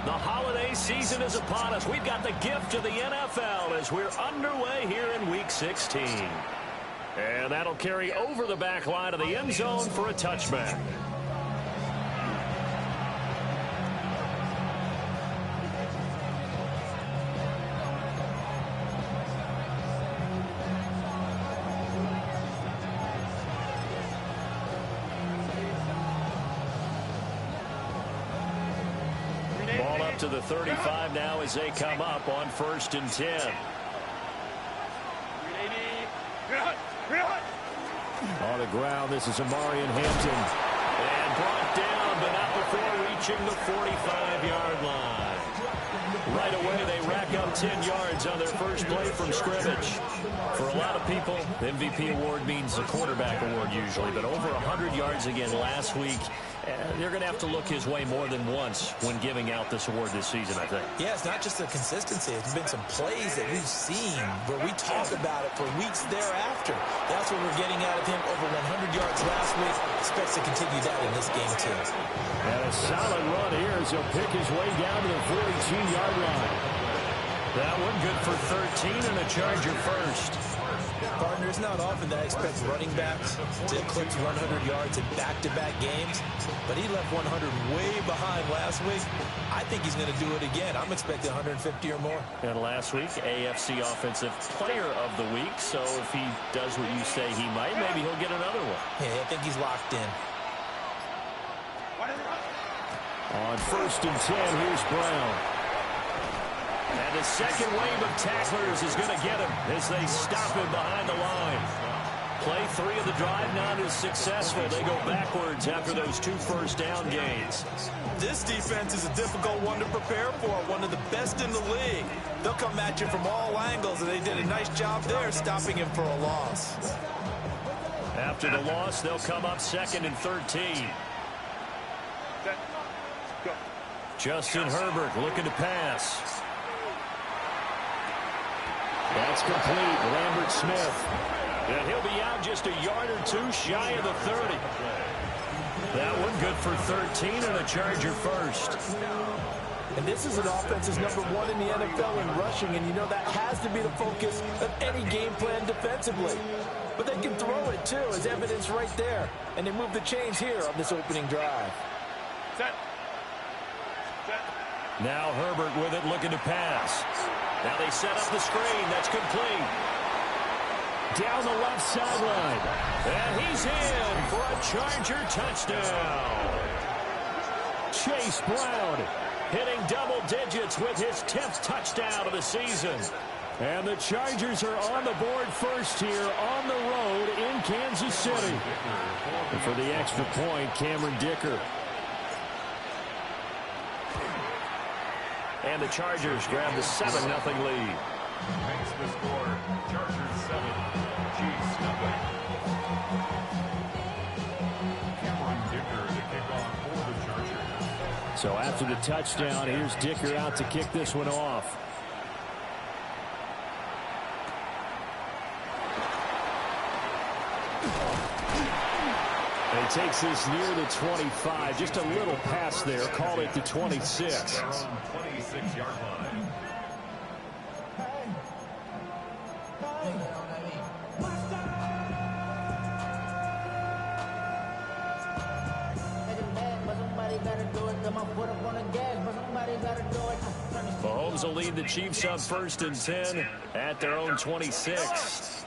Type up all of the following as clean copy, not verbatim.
The holiday season is upon us. We've got the gift of the NFL as we're underway here in Week 16. And that'll carry over the back line of the end zone for a touchback. Ball up to the 35 now as they come up on 1st and 10. On the ground, this is Amarian Hampton. And brought down, but not before reaching the 45-yard line. Right away, they rack up 10 yards on their first play from scrimmage. For a lot of people, the MVP award means the quarterback award usually, but over 100 yards again last week. They're going to have to look his way more than once when giving out this award this season, I think. Yeah, it's not just the consistency. It's been some plays that we've seen where we talk about it for weeks thereafter. That's what we're getting out of him. Over 100 yards last week. Expects to continue that in this game, too. And a solid run here as he'll pick his way down to the 42-yard line. That one good for 13 and a Charger first. Partner, it's not often that I expect running backs to eclipse 100 yards in back-to-back games, but he left 100 way behind last week. I think he's going to do it again. I'm expecting 150 or more. And last week, AFC Offensive Player of the Week, so if he does what you say he might, maybe he'll get another one. Yeah, I think he's locked in. On 1st and 10, here's Brown. And the second wave of tacklers is going to get him as they stop him behind the line. Play 3 of the drive not as successful. They go backwards after those 2 first-down gains. This defense is a difficult one to prepare for, one of the best in the league. They'll come at you from all angles, and they did a nice job there stopping him for a loss. After the loss, they'll come up 2nd and 13. Justin Herbert looking to pass. That's complete. Lambert Smith. And he'll be out just a yard or 2 shy of the 30. That one good for 13 and a Charger first. And this is an offense that's #1 in the NFL in rushing, and you know that has to be the focus of any game plan defensively. But they can throw it, too, as evidence right there. And they move the chains here on this opening drive. Now Herbert with it, looking to pass. Now they set up the screen. That's complete. Down the left sideline. And he's in for a Charger touchdown. Chase Brown hitting double digits with his 10th touchdown of the season. And the Chargers are on the board first here on the road in Kansas City. And for the extra point, Cameron Dicker. And the Chargers grab the 7-0 lead. Makes the score. Chargers 7, Chiefs 0. Cameron Dicker to kick off for the Chargers. So after the touchdown, here's Dicker out to kick this one off. And he takes this near the 25, just a little pass there, call it the 26. 26-yard line. Mahomes will lead the Chiefs up 1st and 10 at their own 26.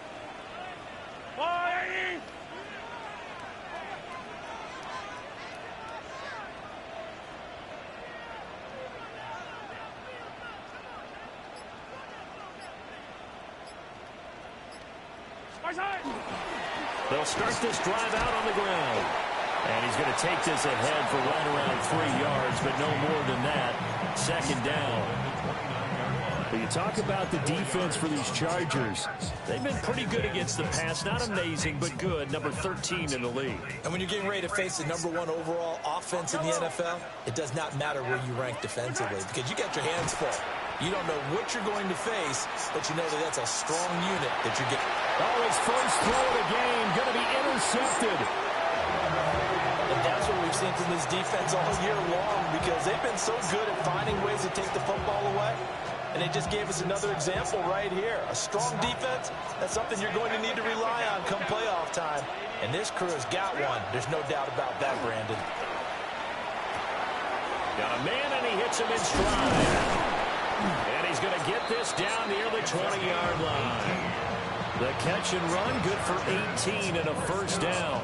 They'll start this drive out on the ground. And he's going to take this ahead for right around 3 yards, but no more than that. 2nd down. But you talk about the defense for these Chargers. They've been pretty good against the pass. Not amazing, but good. Number 13 in the league. And when you're getting ready to face the #1 overall offense in the NFL, it does not matter where you rank defensively because you got your hands full. You don't know what you're going to face, but you know that that's a strong unit that you're getting. Oh, his first throw of the game going to be intercepted. And that's what we we've seen from this defense all year long because they've been so good at finding ways to take the football away. And they just gave us another example right here. A strong defense, that's something you're going to need to rely on come playoff time. And this crew has got one. There's no doubt about that, Brandon. Got a man, and he hits him in stride. And he's going to get this down near the 20-yard line. The catch and run, good for 18 and a first down.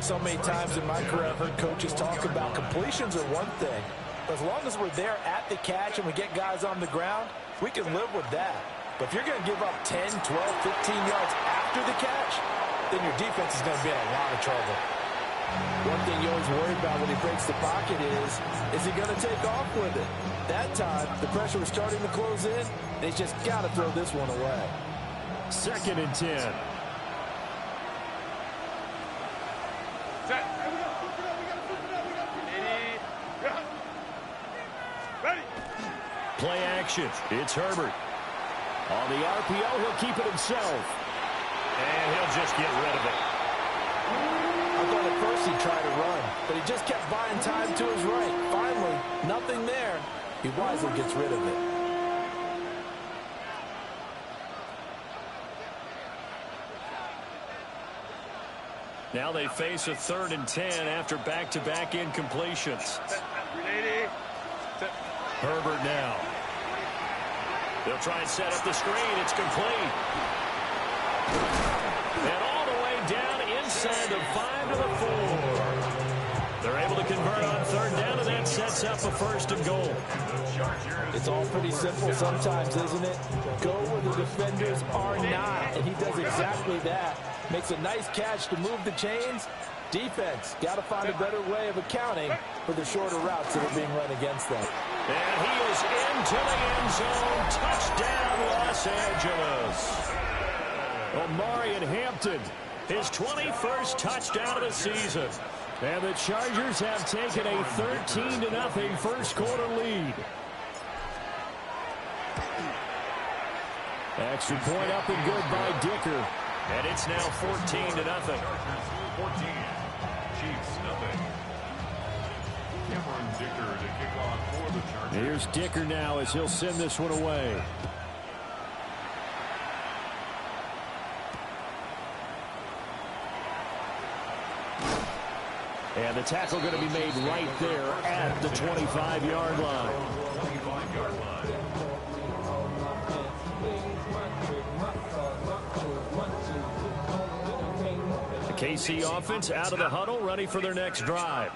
So many times in my career, I've heard coaches talk about completions are one thing. But as long as we're there at the catch and we get guys on the ground, we can live with that. But if you're going to give up 10, 12, 15 yards after the catch, then your defense is going to be in a lot of trouble. One thing you always worry about when he breaks the pocket is he going to take off with it? That time, the pressure was starting to close in, and he's just got to throw this one away. 2nd and 10. Play action. It's Herbert. On the RPO, he'll keep it himself. And he'll just get rid of it. I thought at first he'd try to run, but he just kept buying time to his right. Finally, nothing there. He wisely gets rid of it. Now they face a 3rd and 10 after back-to-back incompletions. Herbert now. They'll try and set up the screen. It's complete. And all the way down inside the 5 to the 4. They're able to convert on 3rd down, and that sets up a 1st and goal. It's all pretty simple sometimes, isn't it? Go where the defenders are not, and he does exactly that. Makes a nice catch to move the chains. Defense got to find a better way of accounting for the shorter routes that are being run against them. And he is into the end zone. Touchdown, Los Angeles. Omarion Hampton, his 21st touchdown of the season. And the Chargers have taken a 13-0 first quarter lead. Extra point up and good by Dicker. And it's now 14-0. 14. Chiefs, nothing. Cameron Dicker to kick off for the Chargers. Here's Dicker now as he'll send this one away. And the tackle going to be made right there at the 25-yard line. 25-yard line. The KC offense out of the huddle, ready for their next drive.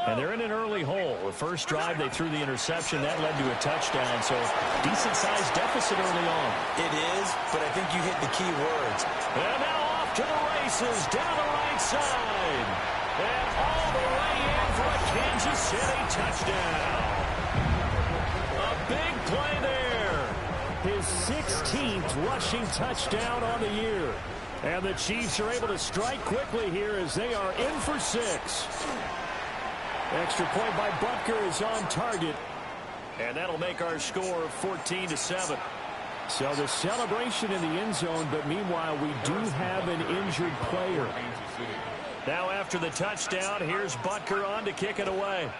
And they're in an early hole. The first drive, they threw the interception. That led to a touchdown, so decent-sized deficit early on. It is, but I think you hit the key words. And now off to the races, down the right side. And all the way in for a Kansas City touchdown. A big play there. His 16th rushing touchdown on the year. And the Chiefs are able to strike quickly here as they are in for 6. Extra point by Butker is on target. And that'll make our score 14-7. So the celebration in the end zone, but meanwhile we do have an injured player. Now after the touchdown, here's Butker on to kick it away.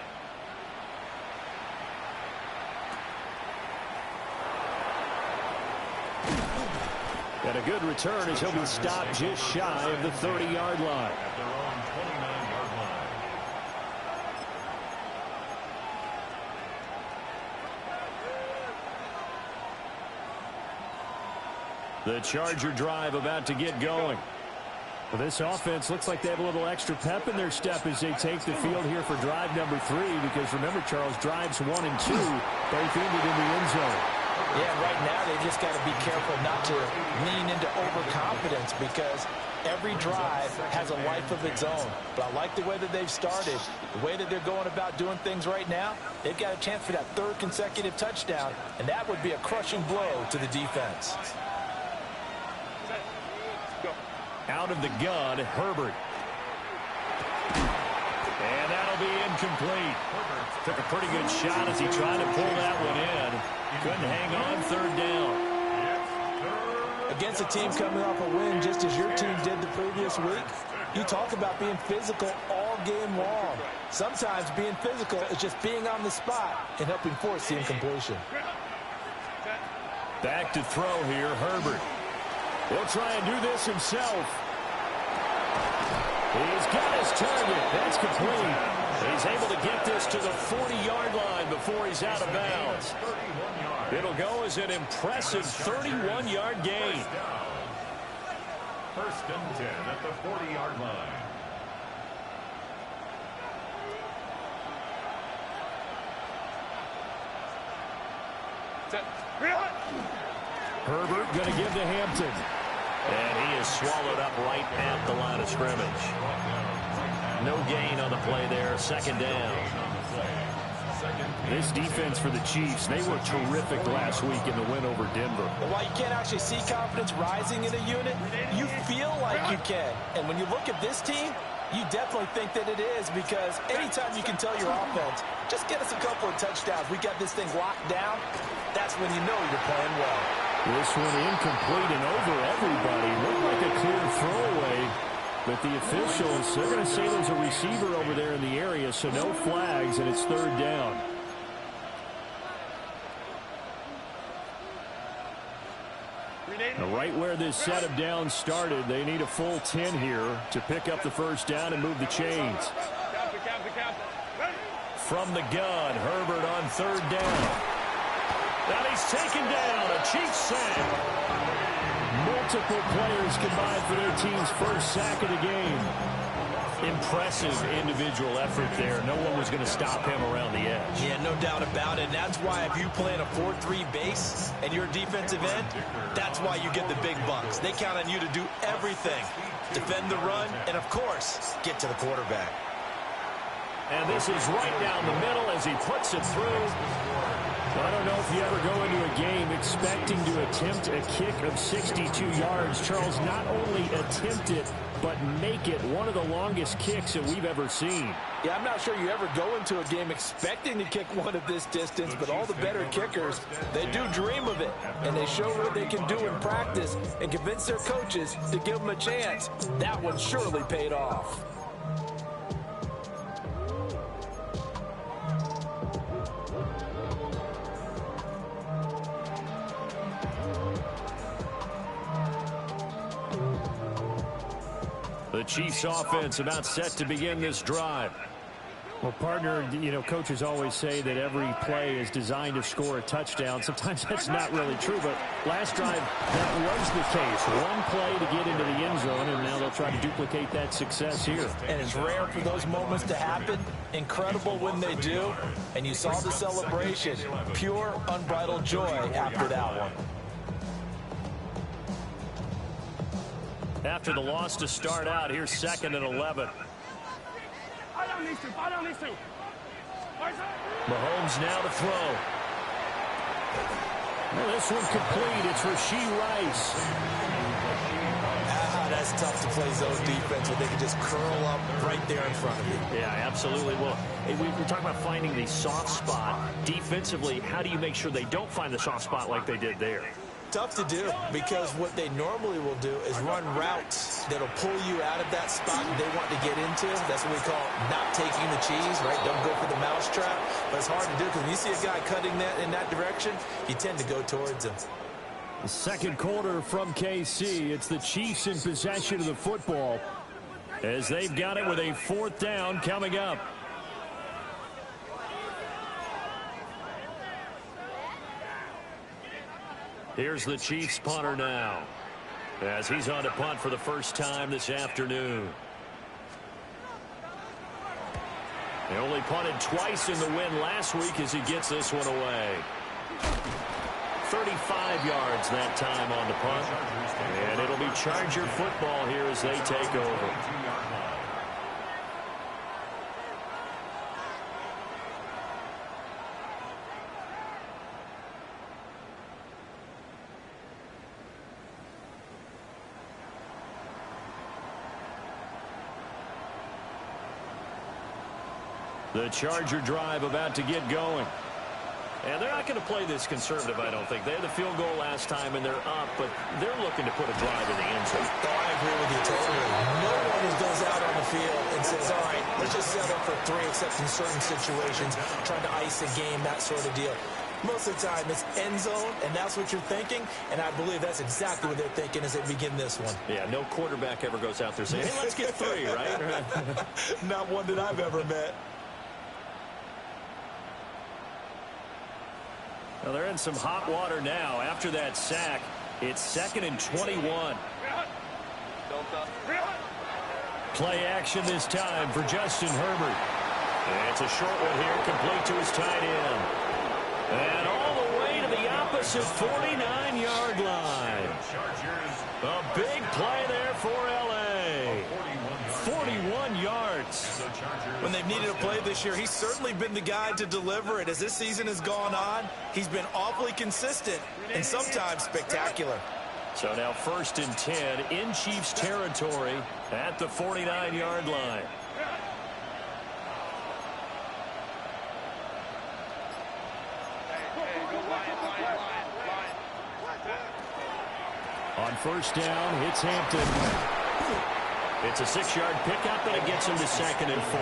And a good return as he'll be stopped just shy of the 30-yard line. At their own 29-yard line. The Charger drive about to get going. Well, this offense looks like they have a little extra pep in their step as they take the field here for drive number 3, because remember, Charles, drives 1 and 2 both ended in the end zone. Yeah, right now they just got to be careful not to lean into overconfidence, because every drive has a life of its own. But I like the way that they've started, the way that they're going about doing things right now. They've got a chance for that 3rd consecutive touchdown, and that would be a crushing blow to the defense. Out of the gun, Herbert. And that'll be incomplete. Took a pretty good shot as he tried to pull that one in. Couldn't hang on 3rd down. Against a team coming off a win just as your team did the previous week, you talk about being physical all all game long. Sometimes being physical is just being on the spot and helping force the incompletion. Back to throw here, Herbert. He'll try and do this himself. He's got his target. That's complete. He's able to get this to the 40-yard line before he's out of bounds. It'll go as an impressive 31-yard gain. First and 10 at the 40-yard line. Herbert going to give to Hampton. And he is swallowed up right at the line of scrimmage. No gain on the play there. Second down. This defense for the Chiefs, they were terrific last week in the win over Denver. And while you can't actually see confidence rising in a unit, you feel like you can. And when you look at this team, you definitely think that it is, because anytime you can tell your offense, just get us a couple of touchdowns, we got this thing locked down, that's when you know you're playing well. This one incomplete and over everybody. Looked like a clear throwaway. But the officials, they're going to say there's a receiver over there in the area, so no flags, and it's third down. Right where this set of downs started, they need a full 10 here to pick up the first down and move the chains. From the gun, Herbert on third down. Now he's taken down, a Chiefs sack. Multiple players combined for their team's first sack of the game. Impressive individual effort there. No one was going to stop him around the edge. Yeah, no doubt about it. And that's why if you play in a 4-3 base and you're a defensive end, that's why you get the big bucks. They count on you to do everything. Defend the run and, of course, get to the quarterback. And this is right down the middle as he puts it through. I don't know if you ever go into a game expecting to attempt a kick of 62 yards. Charles, not only attempt it, but make it one of the longest kicks that we've ever seen. Yeah, I'm not sure you ever go into a game expecting to kick one of this distance, but all the better kickers, they do dream of it. And they show what they can do in practice and convince their coaches to give them a chance. That one surely paid off. The Chiefs offense about set to begin this drive. Well, partner, you know, coaches always say that every play is designed to score a touchdown. Sometimes that's not really true, but last drive, that was the case. One play to get into the end zone, and now they'll try to duplicate that success here. And it's rare for those moments to happen. Incredible when they do. And you saw the celebration. Pure, unbridled joy after that one. After the loss to start out, here's 2nd and 11. Mahomes now to throw. Well, this one complete. It's Rashee Rice. That's tough to play zone defense where they can just curl up right there in front of you. Yeah, absolutely. Well, we're talking about finding the soft spot. Defensively, how do you make sure they don't find the soft spot like they did there? Tough to do, because what they normally will do is run routes that'll pull you out of that spot they want to get into. That's what we call not taking the cheese, right? Don't go for the mousetrap. But it's hard to do, because when you see a guy cutting that in that direction, you tend to go towards him. The second quarter from KC. It's the Chiefs in possession of the football as they've got it with a 4th down coming up. Here's the Chiefs punter now, as he's on to punt for the first time this afternoon. They only punted twice in the win last week as he gets this one away. 35 yards that time on the punt. And it'll be Charger football here as they take over. The Charger drive about to get going. And they're not going to play this conservative, I don't think. They had the field goal last time, and they're up, but they're looking to put a drive in the end zone. Oh, I agree with you totally. No one just goes out on the field and says, all right, let's just settle for 3, except in certain situations, trying to ice a game, that sort of deal. Most of the time, it's end zone, and that's what you're thinking, and I believe that's exactly what they're thinking as they begin this one. Yeah, no quarterback ever goes out there saying, hey, let's get 3, right? Not one that I've ever met. Well, they're in some hot water now. After that sack, it's 2nd and 21. Play action this time for Justin Herbert. And it's a short one here, complete to his tight end. And all the way to the opposite 49-yard line. A big play there for L.A. 41 yards. When they've needed a play this year, he's certainly been the guy to deliver it. As this season has gone on, he's been awfully consistent and sometimes spectacular. So now 1st and 10 in Chiefs territory at the 49-yard line. On 1st down, it's Hampton. It's a 6-yard pickup, and it gets him to 2nd and 4.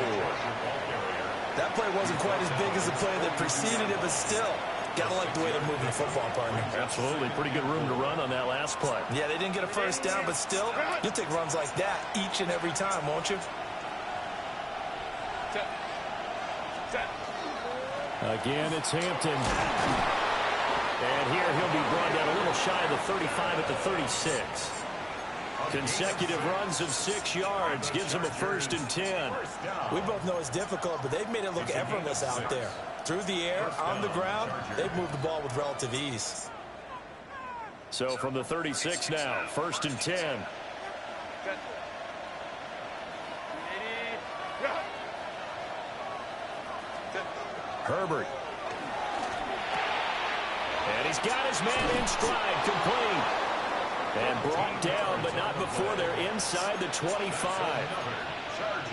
That play wasn't quite as big as the play that preceded it, but still, gotta like the way they're moving the football, partner. Absolutely. Pretty good room to run on that last play. Yeah, they didn't get a 1st down, but still, you'll take runs like that each and every time, won't you? Again, it's Hampton. And here he'll be brought down a little shy of the 35 at the 36. Consecutive runs of 6 yards gives him a 1st and 10. We both know it's difficult, but they've made it look effortless out there. Through the air, on the ground, they've moved the ball with relative ease. So from the 36 now, 1st and 10. Herbert. And he's got his man in stride, complete. And brought down, but not before they're inside the 25.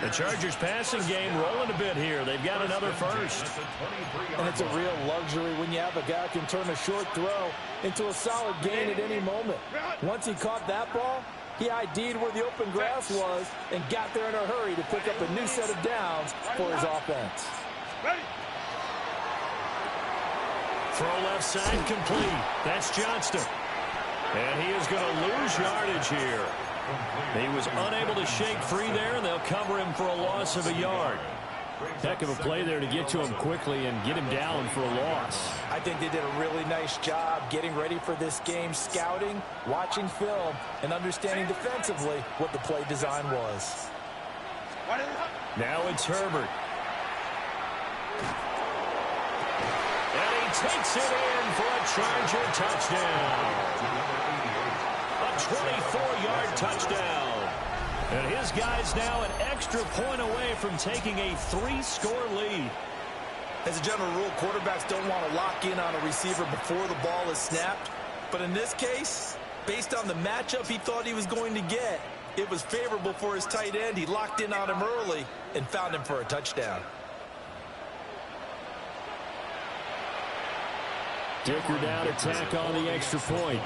The Chargers passing game rolling a bit here. They've got another 1st. And it's a real luxury when you have a guy who can turn a short throw into a solid gain at any moment. Once he caught that ball, he ID'd where the open grass was and got there in a hurry to pick up a new set of downs for his offense. Throw left side complete. That's Johnston. And he is going to lose yardage here. He was unable to shake free there, and they'll cover him for a loss of a yard. Heck of a play there to get to him quickly and get him down for a loss. I think they did a really nice job getting ready for this game, scouting, watching film, and understanding defensively what the play design was. Now it's Herbert. And he takes it in for a Charger touchdown. A 24-yard touchdown. And his guy's now an extra point away from taking a 3-score lead. As a general rule, quarterbacks don't want to lock in on a receiver before the ball is snapped. But in this case, based on the matchup he thought he was going to get, it was favorable for his tight end. He locked in on him early and found him for a touchdown. Dicker down to tack on the extra point.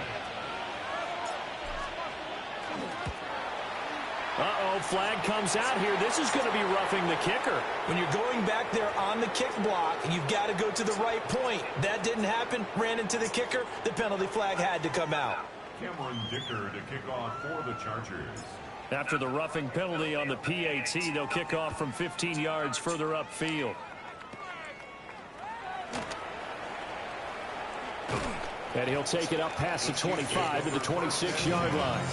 Uh-oh, flag comes out here. This is going to be roughing the kicker. When you're going back there on the kick block, you've got to go to the right point. That didn't happen. Ran into the kicker. The penalty flag had to come out. Cameron Dicker to kick off for the Chargers. After the roughing penalty on the PAT, they'll kick off from 15 yards further upfield. And he'll take it up past the 25 to the 26-yard line.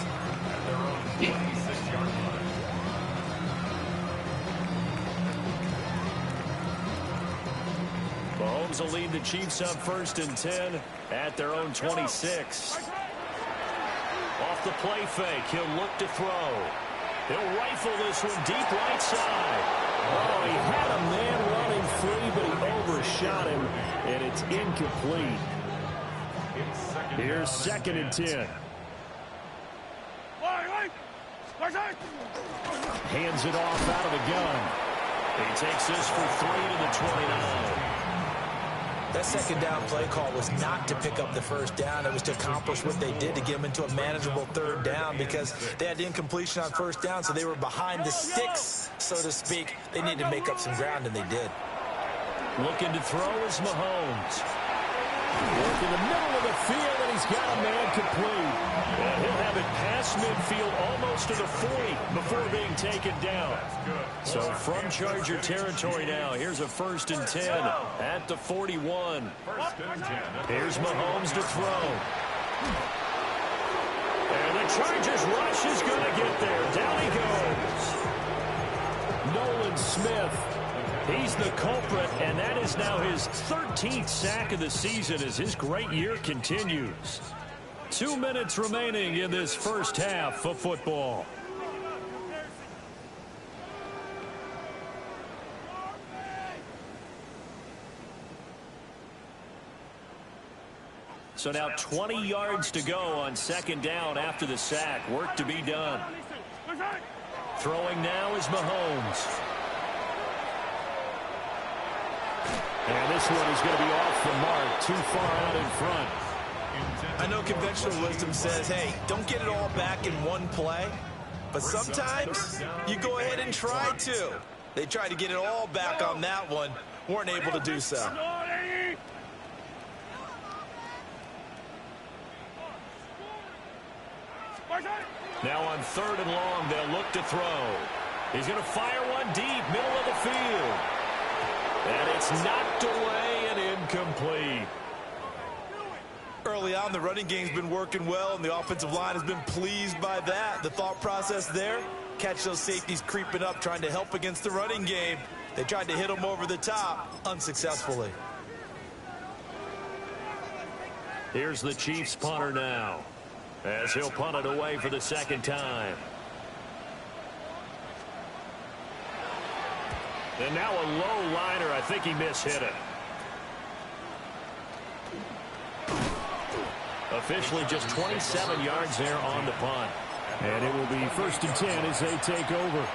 Mahomes will lead the Chiefs up 1st and 10 at their own 26. Off the play fake, he'll look to throw. He'll rifle this one deep right side. Oh, he had a man running free, but he overshot him, and it's incomplete. Here's 2nd and 10. Hands it off out of the gun. He takes this for 3 to the 29. That second down play call was not to pick up the first down. It was to accomplish what they did to get them into a manageable third down because they had incompletion on first down, so they were behind the sticks, so to speak. They needed to make up some ground, and they did. Looking to throw is Mahomes. Work in the middle of the field, and he's got a man complete. And he'll have it past midfield almost to the 40 before being taken down. So from Charger territory now, here's a 1st and 10 at the 41. Here's Mahomes to throw. And the Chargers rush is going to get there. Down he goes. Nolan Smith. He's the culprit, and that is now his 13th sack of the season as his great year continues. 2 minutes remaining in this first half of football. So now 20 yards to go on second down after the sack. Work to be done. Throwing now is Mahomes. And this one is going to be off the mark, too far out in front. I know conventional wisdom says, hey, don't get it all back in one play. But sometimes you go ahead and try to. They tried to get it all back on that one. Weren't able to do so. Now on 3rd and long, they'll look to throw. He's going to fire one deep, middle of the field. And it's knocked away and incomplete. Early on, the running game's been working well, and the offensive line has been pleased by that. The thought process there, catch those safeties creeping up, trying to help against the running game. They tried to hit them over the top, unsuccessfully. Here's the Chiefs punter now, as he'll punt it away for the second time. And now a low liner. I think he mishit it. Officially just 27 yards there on the punt. And it will be 1st and 10 as they take over.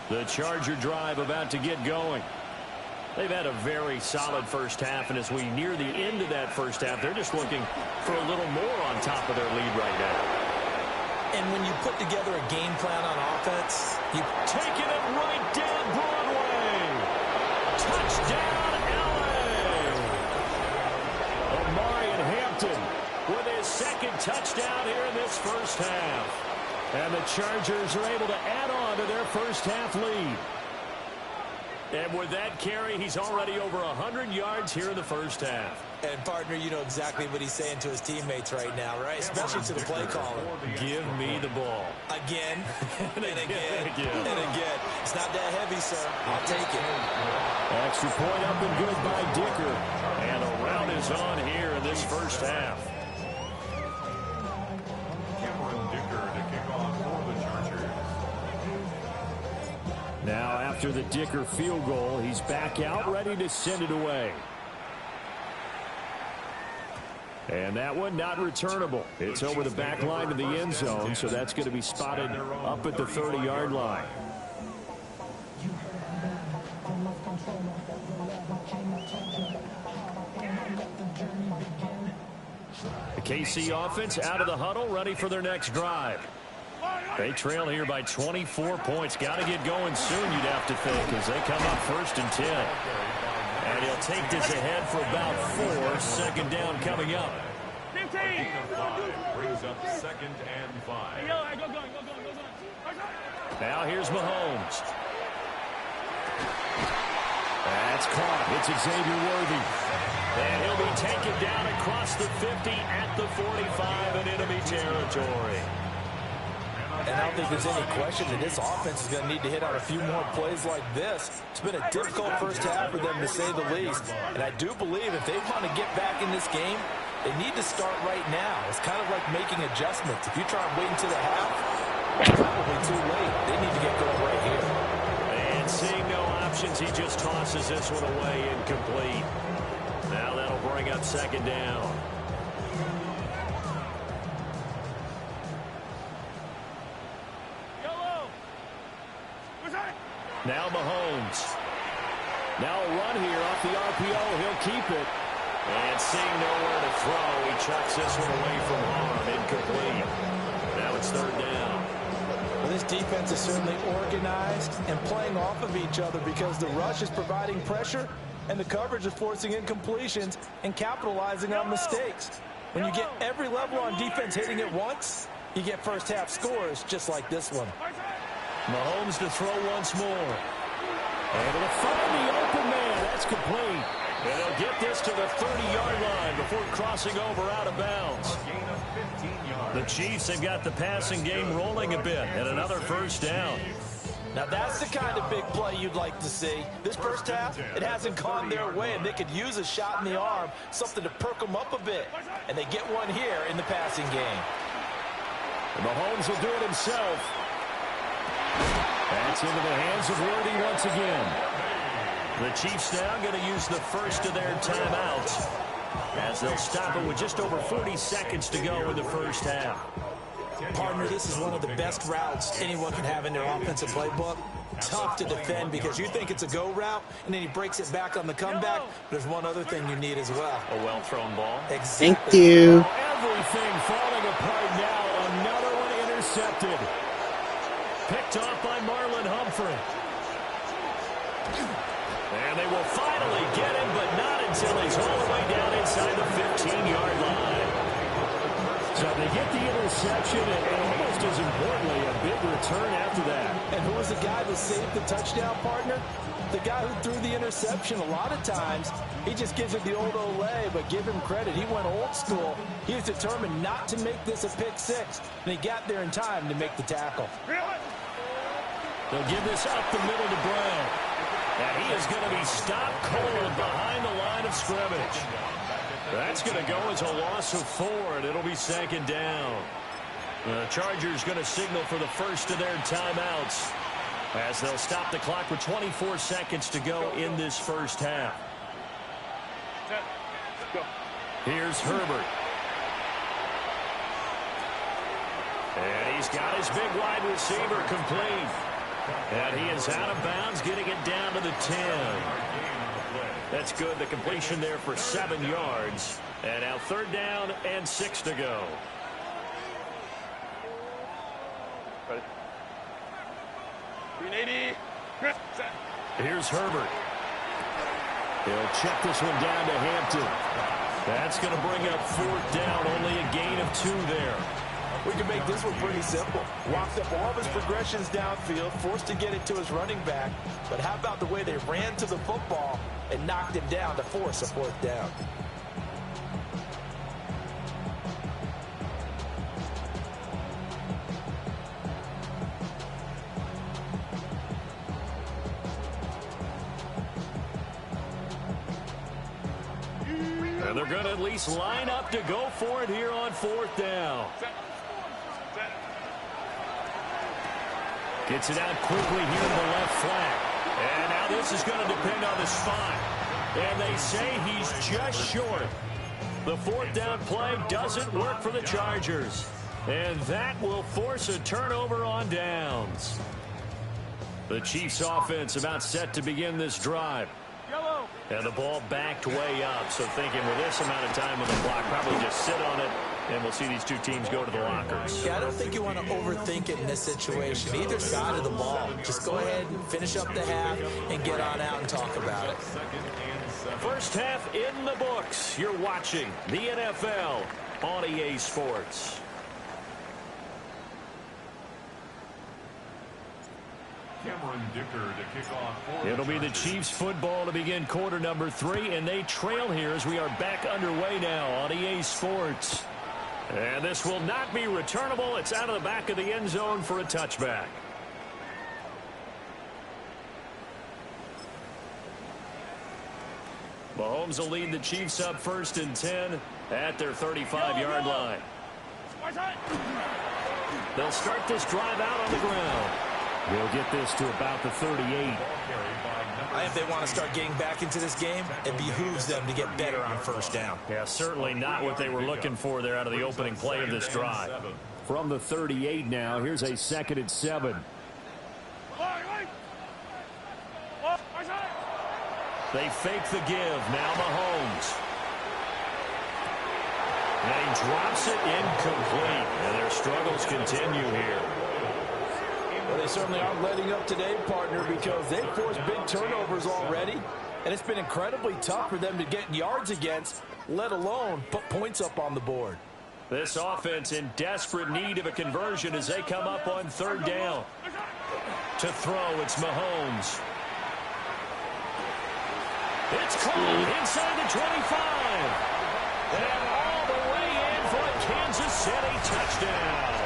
The Charger drive about to get going. They've had a very solid first half, and as we near the end of that first half, they're just looking for a little more on top of their lead right now. And when you put together a game plan on offense, you've taken it right down Broadway. Touchdown, L.A. Omarion Hampton with his second touchdown here in this first half. And the Chargers are able to add on to their first half lead. And with that carry, he's already over 100 yards here in the first half. And, partner, you know exactly what he's saying to his teammates right now, right? Especially to the play caller. Give me the ball. Again, and again, and again. It's not that heavy, sir. I'll take it. Extra point up and good by Dicker. And a round is on here in this first half. Now after the Dicker field goal, he's back out ready to send it away. And that one not returnable. It's over the back line of the end zone, so that's going to be spotted up at the 30-yard line. The KC offense out of the huddle, ready for their next drive. They trail here by 24 points. Got to get going soon, you'd have to think, as they come up 1st and 10. And he'll take this ahead for about 4. Second down coming up. Brings up 2nd and 5. Now here's Mahomes. That's caught. It's Xavier Worthy. And he'll be taken down across the 50 at the 45 in enemy territory. And I don't think there's any question that this offense is going to need to hit out a few more plays like this. It's been a difficult first half for them, to say the least. And I do believe if they want to get back in this game, they need to start right now. It's kind of like making adjustments. If you try and wait until the half, it's probably too late. They need to get going right here. And seeing no options, he just tosses this one away incomplete. Now that'll bring up second down. Now Mahomes. Now a run here off the RPO. He'll keep it. And seeing nowhere to throw, he chucks this one away from harm. Incomplete. Now it's third down. Well, this defense is certainly organized and playing off of each other because the rush is providing pressure and the coverage is forcing incompletions and capitalizing on mistakes. When you get every level on defense hitting it once, you get first half scores just like this one. Mahomes to throw once more. Able to find the open man. That's complete. And they'll get this to the 30-yard line before crossing over out of bounds. The Chiefs have got the passing game rolling a bit and another first down. Now that's the kind of big play you'd like to see. This first half, it hasn't gone their way, and they could use a shot in the arm, something to perk them up a bit. And they get one here in the passing game. And Mahomes will do it himself. That's into the hands of Worthy once again. The Chiefs now going to use the first of their timeouts as they'll stop it with just over 40 seconds to go in the first half. Partner, this is one of the best routes anyone can have in their offensive playbook. Tough to defend because you think it's a go route, and then he breaks it back on the comeback. There's one other thing you need as well. A well-thrown ball. Exactly. Thank you. Everything falling apart now. Another one intercepted. Picked off by Marlon Humphrey. And they will finally get him, but not until he's all the way down inside the 15-yard line. So they get the interception, and almost as importantly, a big return after that. And who was the guy that saved the touchdown, partner? The guy who threw the interception. A lot of times, he just gives it the old Olay, but give him credit. He went old school. He was determined not to make this a pick six, and he got there in time to make the tackle. They'll give this up the middle to Brown. And he is going to be stopped cold behind the line of scrimmage. That's going to go as a loss of 4, and it'll be second down. The Chargers going to signal for the first of their timeouts as they'll stop the clock with 24 seconds to go in this first half. Here's Herbert. And he's got his big wide receiver complete. And he is out of bounds, getting it down to the 10. That's good. The completion there for 7 yards. And now third down and 6 to go. Here's Herbert. He'll check this one down to Hampton. That's going to bring up fourth down. Only a gain of 2 there. We can make this one pretty simple. Walked up all of his progressions downfield, forced to get it to his running back. But how about the way they ran to the football and knocked him down to force a fourth down? And they're going to at least line up to go for it here on fourth down. Gets it out quickly here to the left flat. And now this is going to depend on the spot. And they say he's just short. The fourth down play doesn't work for the Chargers. And that will force a turnover on downs. The Chiefs offense about set to begin this drive. And the ball backed way up. So thinking with this amount of time on the clock, probably just sit on it. And we'll see these two teams go to the lockers. Yeah, I don't think you want to overthink it in this situation. Either side of the ball. Just go ahead and finish up the half and get on out and talk about it. First half in the books. You're watching the NFL on EA Sports. Cameron Dicker to kick off. It'll be the Chiefs football to begin quarter number 3, and they trail here as we are back underway now on EA Sports. And this will not be returnable. It's out of the back of the end zone for a touchback. Mahomes will lead the Chiefs up first and 10 at their 35-yard line. They'll start this drive out on the ground. They'll get this to about the 38. If they want to start getting back into this game, it behooves them to get better on first down. Yeah, certainly not what they were looking for there out of the opening play of this drive. From the 38 now, here's a 2nd and 7. They fake the give. Now Mahomes. And he drops it incomplete. And their struggles continue here. Well, they certainly aren't letting up today, partner, because they've forced big turnovers already. And it's been incredibly tough for them to get yards against, let alone put points up on the board. This offense in desperate need of a conversion as they come up on third down. To throw, it's Mahomes. It's caught inside the 25. And all the way in for a Kansas City touchdown.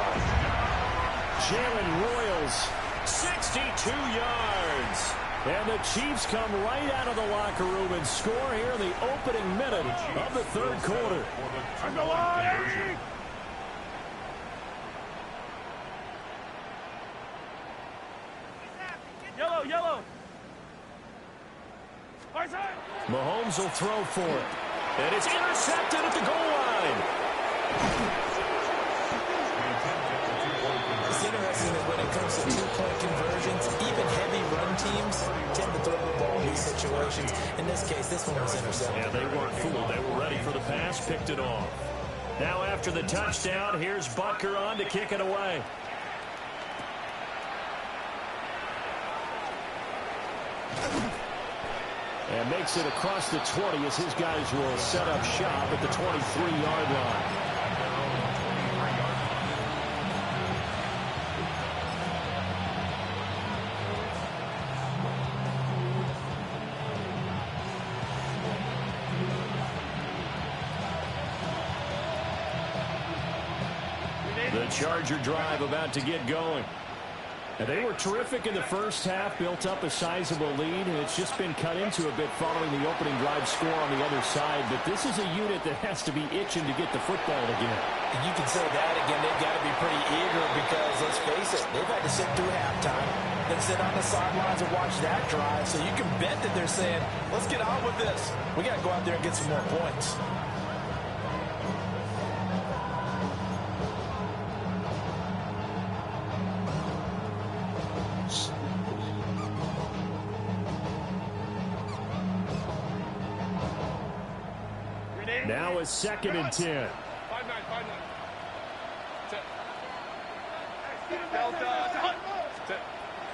Jalen Royals, 62 yards. And the Chiefs come right out of the locker room and score here in the opening minute of the third quarter. Yellow, yellow. Mahomes will throw for it. And it's intercepted at the goal line. It's interesting that when it comes to two-point conversions, even heavy run teams tend to throw the ball in these situations. In this case, this one was intercepted. Yeah, they weren't fooled. They were ready for the pass, picked it off. Now after the touchdown, here's Butker on to kick it away. And makes it across the 20 as his guys will set up shop at the 23-yard line. The Charger drive about to get going. And they were terrific in the first half, built up a sizable lead, and it's just been cut into a bit following the opening drive score on the other side. But this is a unit that has to be itching to get the football again. And you can say that again. They've got to be pretty eager because, let's face it, they've had to sit through halftime, then sit on the sidelines and watch that drive. So you can bet that they're saying, let's get on with this. We got to go out there and get some more points. Now it's 2nd and 10. 5-9.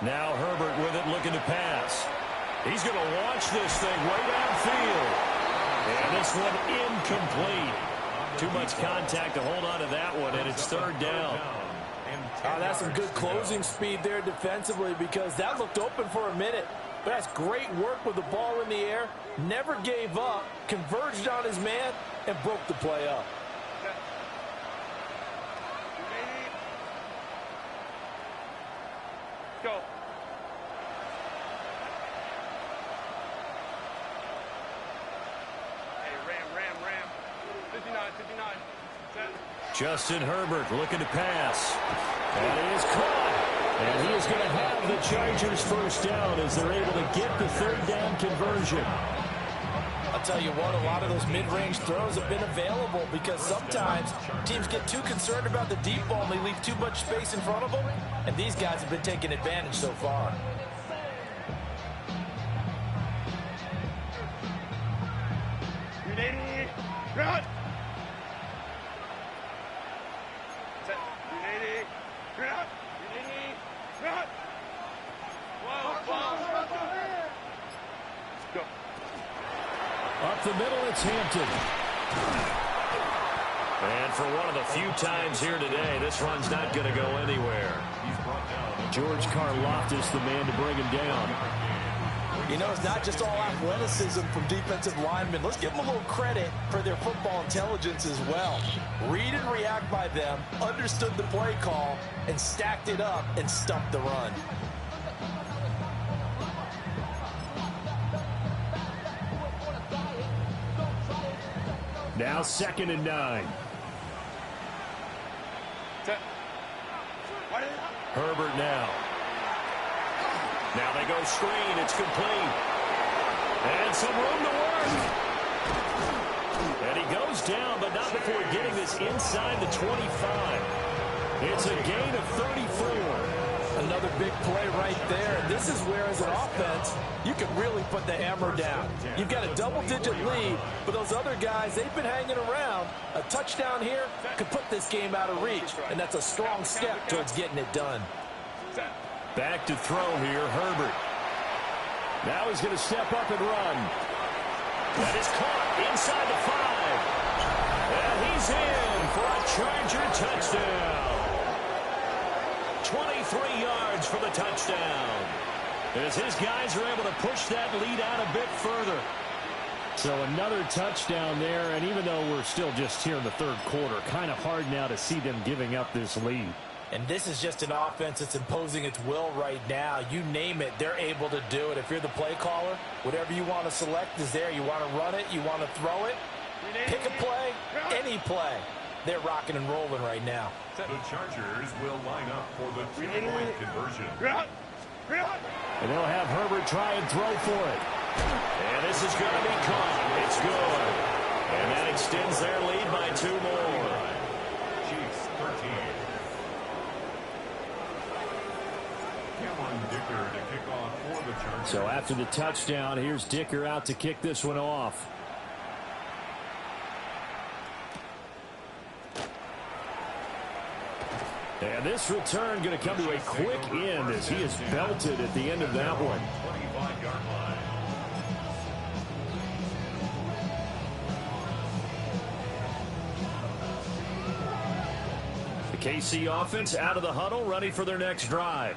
Now Herbert with it, looking to pass. He's going to launch this thing way downfield. And this one incomplete. Too much contact to hold on to that one, and it's third down. That's some good closing speed there defensively because that looked open for a minute. But that's great work with the ball in the air. Never gave up, converged on his man, and broke the play up. Go. Hey, ram. 59. Justin Herbert looking to pass. And he is caught. And he is going to have the Chargers first down as they're able to get the third down conversion. I'll tell you what, a lot of those mid-range throws have been available because sometimes teams get too concerned about the deep ball and they leave too much space in front of them, and these guys have been taking advantage so far. Unity, run! Unity, run! Unity, run! Go. Up the middle, it's Hampton. And for one of the few times here today, this run's not going to go anywhere. George Karlaftis, the man to bring him down. You know, it's not just all athleticism from defensive linemen. Let's give them a little credit for their football intelligence as well. Read and react by them, understood the play call, and stacked it up and stumped the run. Now 2nd and 9. Herbert now. Now they go screen. It's complete. And some room to work. And he goes down, but not before getting this inside the 25. It's a gain of 34. Another big play right there. And this is where, as an offense, you can really put the hammer down. You've got a double-digit lead, but those other guys, they've been hanging around. A touchdown here could put this game out of reach, and that's a strong step towards getting it done. Back to throw here, Herbert. Now he's going to step up and run. That is caught inside the 5. And he's in for a Charger touchdown. 23 yards for the touchdown. As his guys are able to push that lead out a bit further. So another touchdown there, and even though we're still just here in the third quarter, kind of hard now to see them giving up this lead. And this is just an offense that's imposing its will right now. You name it, they're able to do it. If you're the play caller, whatever you want to select is there. You want to run it, you want to throw it, pick a play, any play. They're rocking and rolling right now. The Chargers will line up for the two-point conversion. And they'll have Herbert try and throw for it. And this is going to be caught. It's good. And that extends their lead by 2 more. Chiefs 13. Cameron Dicker to kick off for the Chargers. So after the touchdown, here's Dicker out to kick this one off. And this return going to come to a quick end as he is belted at the end of that one. 25-yard line. The KC offense out of the huddle, ready for their next drive.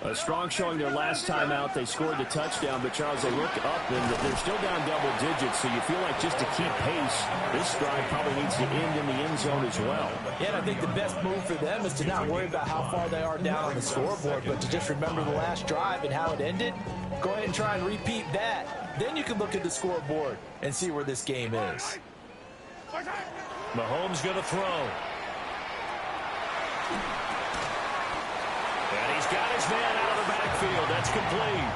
A strong showing their last time out. They scored the touchdown, but Charles, they look up and they're still down double digits, so you feel like just to keep pace, this drive probably needs to end in the end zone as well. Yeah, and I think the best move for them is to not worry about how far they are down on the scoreboard, but to just remember the last drive and how it ended. Go ahead and try and repeat that. Then you can look at the scoreboard and see where this game is. Mahomes going to throw. And he's got his man out of the backfield. That's complete.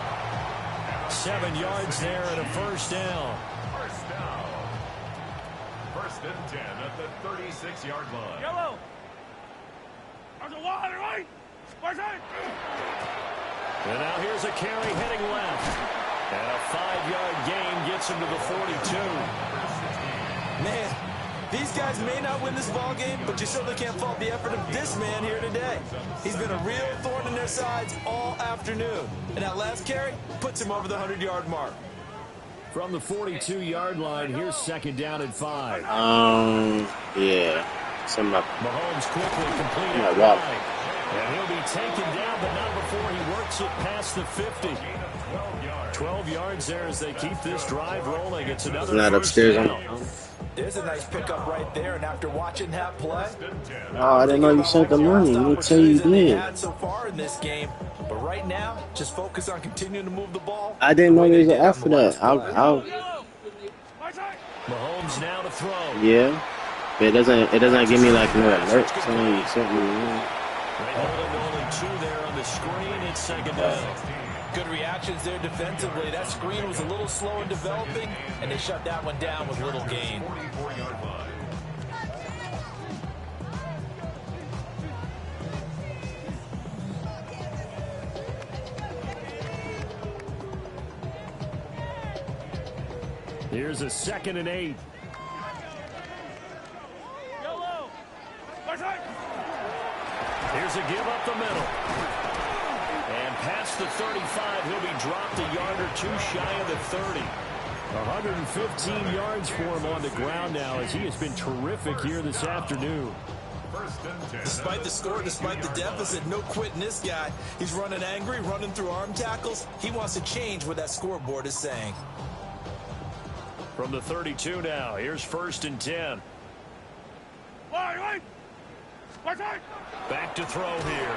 7 yards there and a first down. First down. First and 10 at the 36-yard line. Yellow. There's a water, right? Where's it? And now here's a carry heading left. And a 5-yard gain gets him to the 42. Man, these guys may not win this ball game, but you certainly can't fault the effort of this man here today. He's been a real thorn in their sides all afternoon. And that last carry puts him over the 100-yard mark. From the 42-yard line, here's second down and 5. Yeah. Mahomes quickly completed Yeah, the wow. drive. And he'll be taken down, but not before he works it past the 50. 12 yards there as they keep this drive rolling. It's another Not first upstairs. down. There's a nice pickup right there, and after watching that play, Oh, I didn't know you sent the money. You didn't tell you did. had so far in this game, but right now, just focus on continuing to move the ball. I didn't know there was an after that. Mahomes now to throw. Yeah. But it doesn't give me like no alert saying you sent me. They hold him to only 2 there on the screen. It's second down. Good reactions there defensively. That screen was a little slow in developing, and they shut that one down with little gain. 44-yard line. Here's a 2nd and 8. Yellow. Where's it? Here's a give up the middle. And past the 35, he'll be dropped a yard or 2 shy of the 30. 115 yards for him on the ground now as he has been terrific here this afternoon. First and 10. Despite the score, despite the deficit, no quitting this guy. He's running angry, running through arm tackles. He wants to change what that scoreboard is saying. From the 32 now, here's 1st and 10. Wait. Where's it? Back to throw here.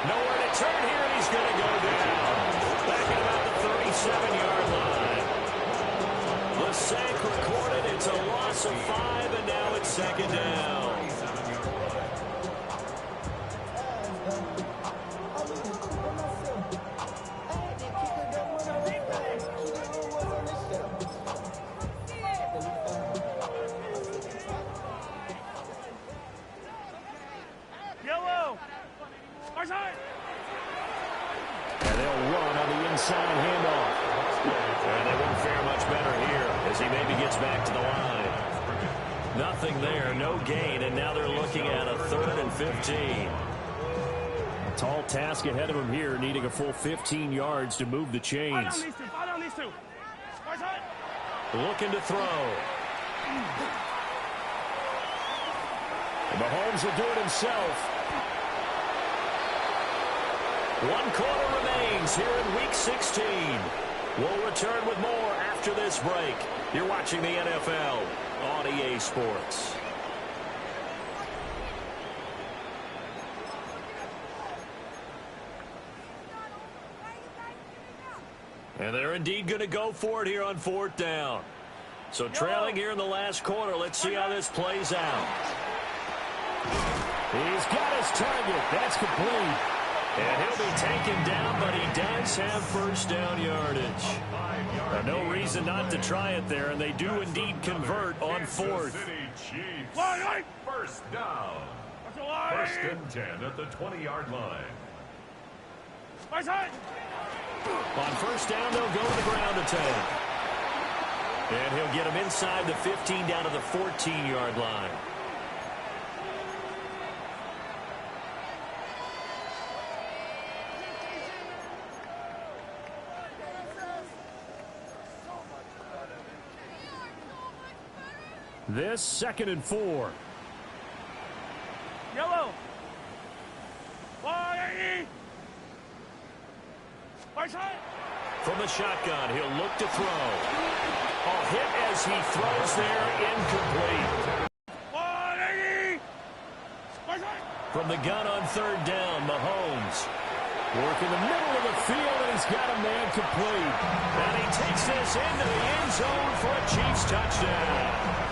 Nowhere to turn here, and he's going to go down. Back at about the 37-yard line. Lasank recorded. It's a loss of 5, and now it's second down. Yellow. Where's it? inside handoff. And they won't fare much better here as he maybe gets back to the line. Nothing there, no gain, and now they're looking at a 3rd and 15. A tall task ahead of him here, needing a full 15 yards to move the chains. Looking to throw. And Mahomes will do it himself. 1 quarter remains here in Week 16. We'll return with more after this break. You're watching the NFL on EA Sports. And they're indeed going to go for it here on 4th down. So trailing here in the last quarter. Let's see how this plays out. He's got his target. That's complete. And he'll be taken down, but he does have 1st down yardage. No reason not to try it there, and they do indeed convert on 4th. First down. 1st and 10 at the 20-yard line. On 1st down, they'll go to the ground attack. And he'll get him inside the 15 down to the 14-yard line. This 2nd and 4. Yellow. From the shotgun, he'll look to throw. A hit as he throws there, incomplete. From the gun on 3rd down, Mahomes. Work in the middle of the field, and he's got a man complete. And he takes this into the end zone for a Chiefs touchdown.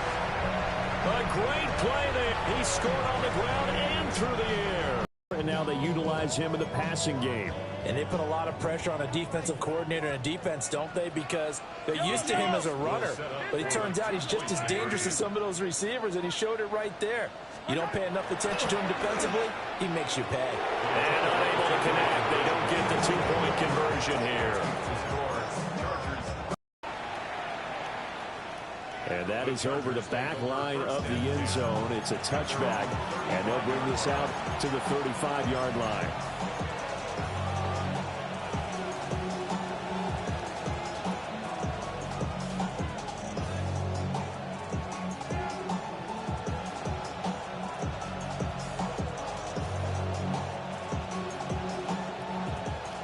A great play there. He scored on the ground and through the air. And now they utilize him in the passing game. And they put a lot of pressure on a defensive coordinator and defense, don't they? Because they're used to him as a runner. But it turns out he's just as dangerous as some of those receivers, and he showed it right there. You don't pay enough attention to him defensively, he makes you pay. And unable to connect. They don't get the 2-point conversion here. And that is over the back line of the end zone. It's a touchback, and they'll bring this out to the 35-yard line.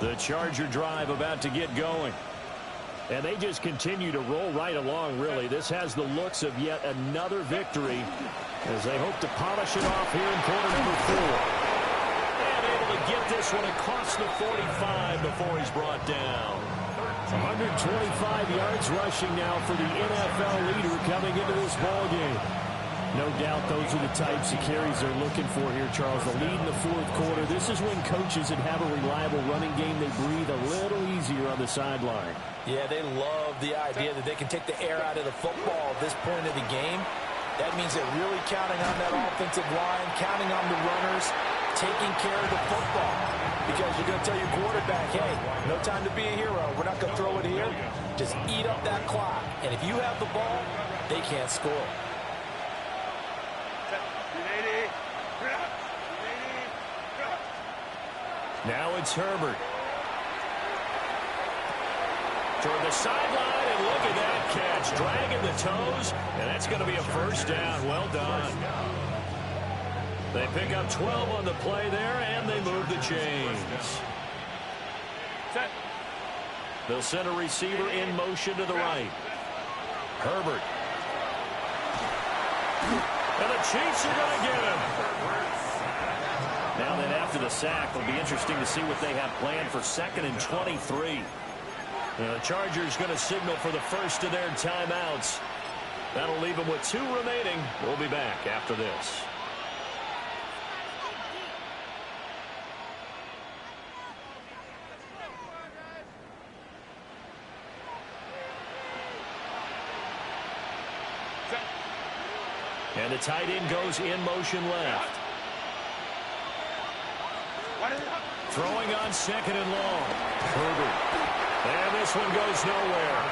The Charger drive about to get going. And they just continue to roll right along, really. This has the looks of yet another victory as they hope to polish it off here in quarter number 4. And able to get this one across the 45 before he's brought down. 125 yards rushing now for the NFL leader coming into this ball game. No doubt those are the types of carries they're looking for here, Charles. The lead in the 4th quarter. This is when coaches that have a reliable running game, they breathe a little easier on the sideline. Yeah, they love the idea that they can take the air out of the football at this point of the game. That means they're really counting on that offensive line, counting on the runners, taking care of the football. Because you're going to tell your quarterback, hey, no time to be a hero. We're not going to throw it here. Just eat up that clock. And if you have the ball, they can't score. Now it's Herbert. Toward the sideline, and look at that catch. Dragging the toes, and that's going to be a 1st down. Well done. They pick up 12 on the play there, and they move the chains. They'll send a receiver in motion to the right. Herbert. And the Chiefs are going to get him. Now then, after the sack, it'll be interesting to see what they have planned for 2nd and 23. The Chargers going to signal for the first of their timeouts. That'll leave them with 2 remaining. We'll be back after this. And the tight end goes in motion left. Throwing on 2nd and long. Herbert. And this one goes nowhere.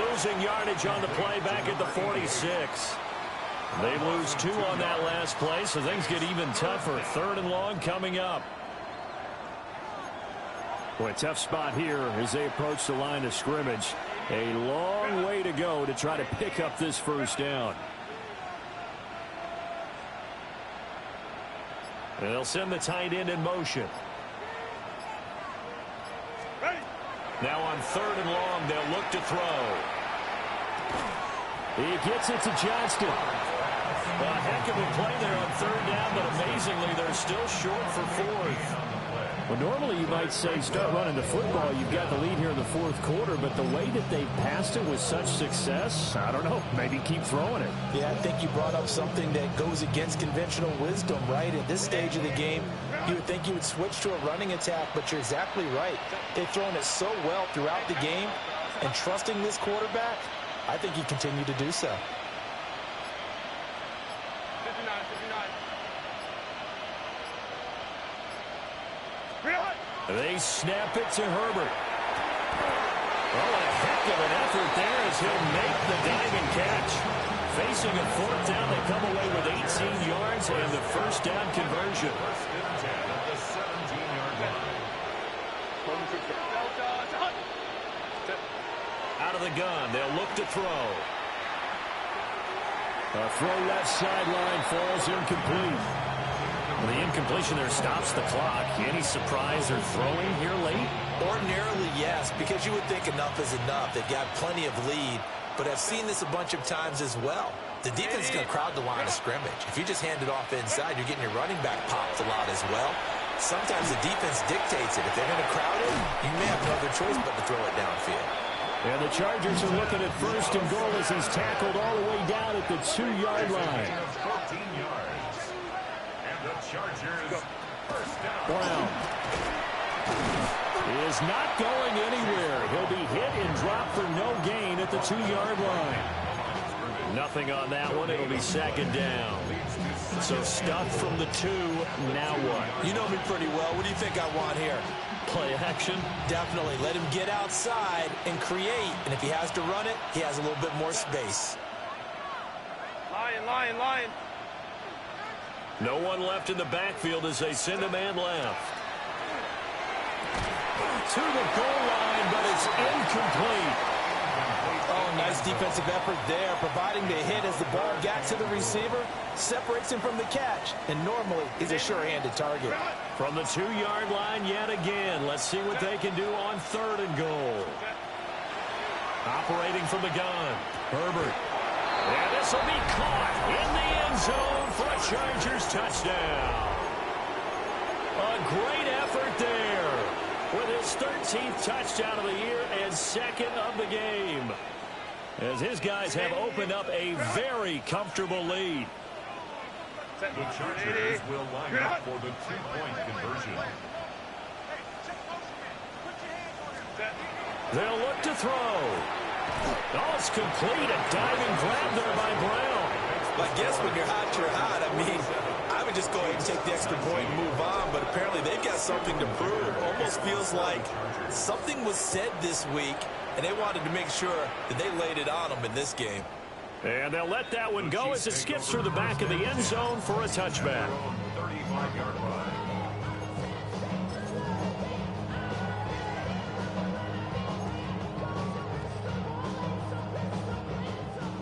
Losing yardage on the play back at the 46. They lose 2 on that last play, so things get even tougher. 3rd and long coming up. Boy, tough spot here as they approach the line of scrimmage. A long way to go to try to pick up this first down. And they'll send the tight end in motion. Now on 3rd and long, they'll look to throw. He gets it to Johnston. A heck of a play there on 3rd down, but amazingly, they're still short for 4th. Well, normally you might say start running the football. You've got the lead here in the 4th quarter, but the way that they've passed it with such success, I don't know, maybe keep throwing it. Yeah, I think you brought up something that goes against conventional wisdom, right? At this stage of the game, you would think you would switch to a running attack, but you're exactly right. They've thrown it so well throughout the game, and trusting this quarterback, I think you continue to do so. They snap it to Herbert. Oh, a heck of an effort there as he'll make the diving catch. Facing a 4th down, they come away with 18 yards and the first down conversion. Out of the gun, they'll look to throw. A throw left sideline falls incomplete. Well, the incompletion there stops the clock. Any surprise they're throwing here late? Ordinarily, yes, because you would think enough is enough. They've got plenty of lead, but I've seen this a bunch of times as well. The defense is going to crowd the line of scrimmage. If you just hand it off inside, you're getting your running back popped a lot as well. Sometimes the defense dictates it. If they're going to crowd it, you may have no other choice but to throw it downfield. And the Chargers are looking at 1st and goal as he's tackled all the way down at the 2-yard line. Brown is not going anywhere. He'll be hit and dropped for no gain at the 2-yard line. Nothing on that one. It'll be 2nd down. So stuck from the 2. Now what? You know me pretty well. What do you think I want here? Play action? Definitely. Let him get outside and create. And if he has to run it, he has a little bit more space. Lion. No one left in the backfield as they send a man left. To the goal line, but it's incomplete. Oh, nice defensive effort there, providing the hit as the ball got to the receiver, separates him from the catch, and normally he's a sure-handed target. From the 2-yard line yet again. Let's see what they can do on 3rd and goal. Operating from the gun, Herbert. And this will be caught in the end zone for a Chargers touchdown. A great effort there with his 13th touchdown of the year and 2nd of the game, as his guys have opened up a very comfortable lead. The Chargers will line up for the 2-point conversion. They'll look to throw. Oh, it's complete. A diving grab there by Brown. I guess when you're hot, I mean, I would just go ahead and take the extra point and move on, but apparently they've got something to prove. Almost feels like something was said this week, and they wanted to make sure that they laid it on them in this game. And they'll let that one go as it skips through the back of the end zone for a touchback. 35-yard line.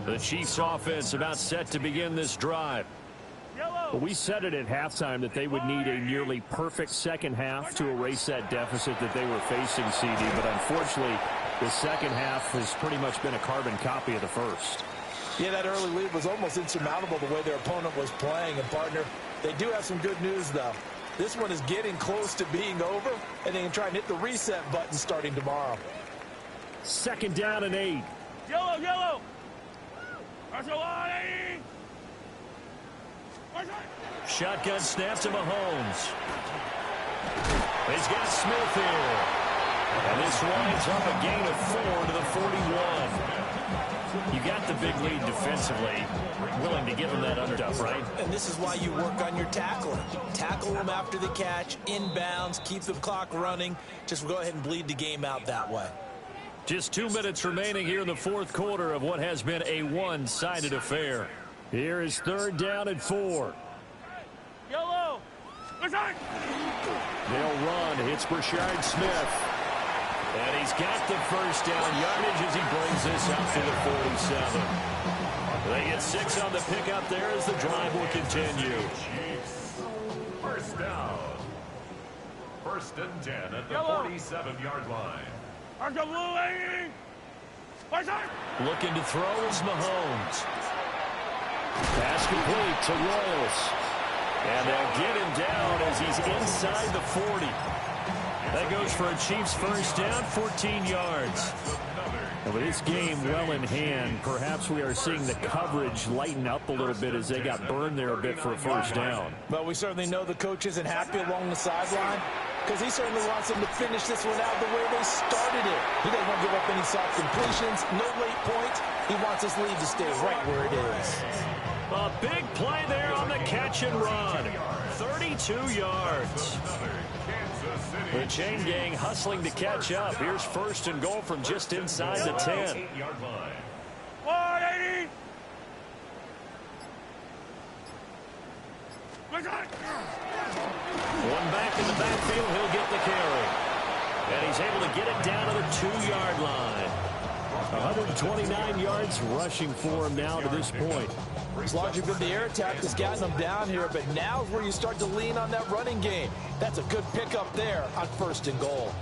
The Chiefs offense about set to begin this drive. Well, we said it at halftime that they would need a nearly perfect second half to erase that deficit that they were facing, CD. But unfortunately, the second half has pretty much been a carbon copy of the first. Yeah, that early lead was almost insurmountable the way their opponent was playing. And, partner, they do have some good news, though. This one is getting close to being over, and they can try and hit the reset button starting tomorrow. 2nd down and 8. Yellow. Shotgun snap to Mahomes. He's got Smith here. And this winds up a gain of 4 to the 41. You got the big lead defensively. Willing to give him that underduff, right? And this is why you work on your tackling. Tackle them after the catch, inbounds, keep the clock running. Just go ahead and bleed the game out that way. Just 2 minutes remaining here in the fourth quarter of what has been a one-sided affair. Here is 3rd down and 4. Yellow. They'll run. It's Brashard Smith. And he's got the first down yardage as he brings this out to the 47. They get 6 on the pickup there as the drive will continue. First down. 1st and 10 at the 47-yard line. Looking to throw is Mahomes. Pass complete to Royals. And they'll get him down as he's inside the 40. That goes for a Chiefs first down, 14 yards. And with this game well in hand, perhaps we are seeing the coverage lighten up a little bit as they got burned there a bit for a first down. But we certainly know the coach isn't happy along the sideline because he certainly wants them to finish this one out the way they started it. He doesn't want to give up any soft completions, no late points. He wants his lead to stay right where it is. A big play there on the catch and run. 32 yards. The chain gang hustling to catch up. Here's 1st and goal from just inside the 10. 8-yard line. 180. One back in the backfield, he'll get the carry. And he's able to get it down to the 2-yard line. 129 yards rushing for him now to this point. It's largely been the air attack that's gotten them down here, but now is where you start to lean on that running game. That's a good pickup there on 1st and goal.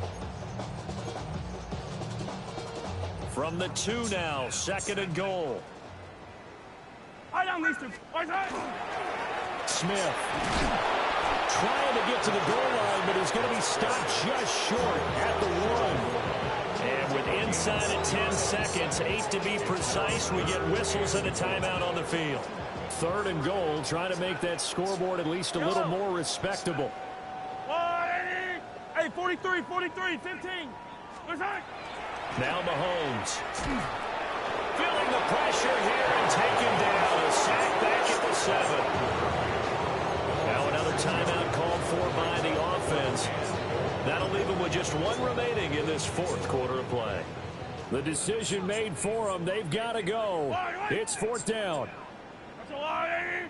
From the 2 now, 2nd and goal. Smith trying to get to the goal line, but he's going to be stopped just short at the 1. And with inside of 10 seconds, 8 to be precise, we get whistles and a timeout on the field. 3rd and goal, trying to make that scoreboard at least a little more respectable. 180. Hey, 43, 15. Now Mahomes. Feeling the pressure here and taken down. A sack back at the 7. Now another timeout called for by the offense. That'll leave them with just 1 remaining in this 4th quarter of play. The decision made for them. They've got to go. It's 4th down. That's a lot, 80.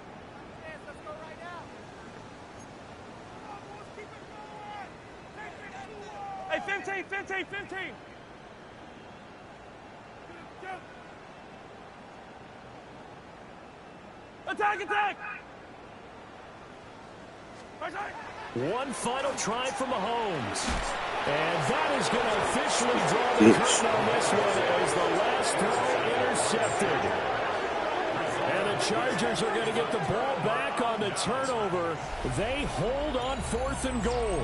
Hey, 15. Attack. One final try for Mahomes. And that is going to officially draw the curtain on this one as the last throw intercepted. And the Chargers are going to get the ball back on the turnover. They hold on 4th and goal.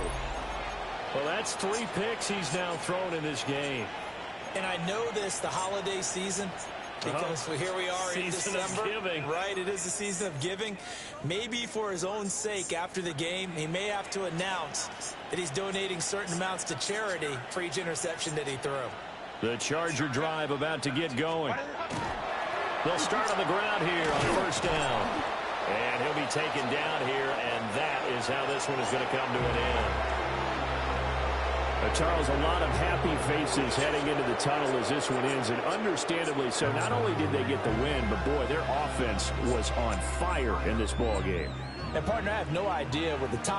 Well, that's 3 picks he's now thrown in this game. And I know this, the holiday season, because here we are in December. Season of giving. Right, it is the season of giving. Maybe for his own sake after the game, he may have to announce that he's donating certain amounts to charity for each interception that he threw. The Charger drive about to get going. They'll start on the ground here on 1st down. And he'll be taken down here, and that is how this one is going to come to an end. Charles, a lot of happy faces heading into the tunnel as this one ends, and understandably so. Not only did they get the win, but boy, their offense was on fire in this ball game. And partner, I have no idea what the top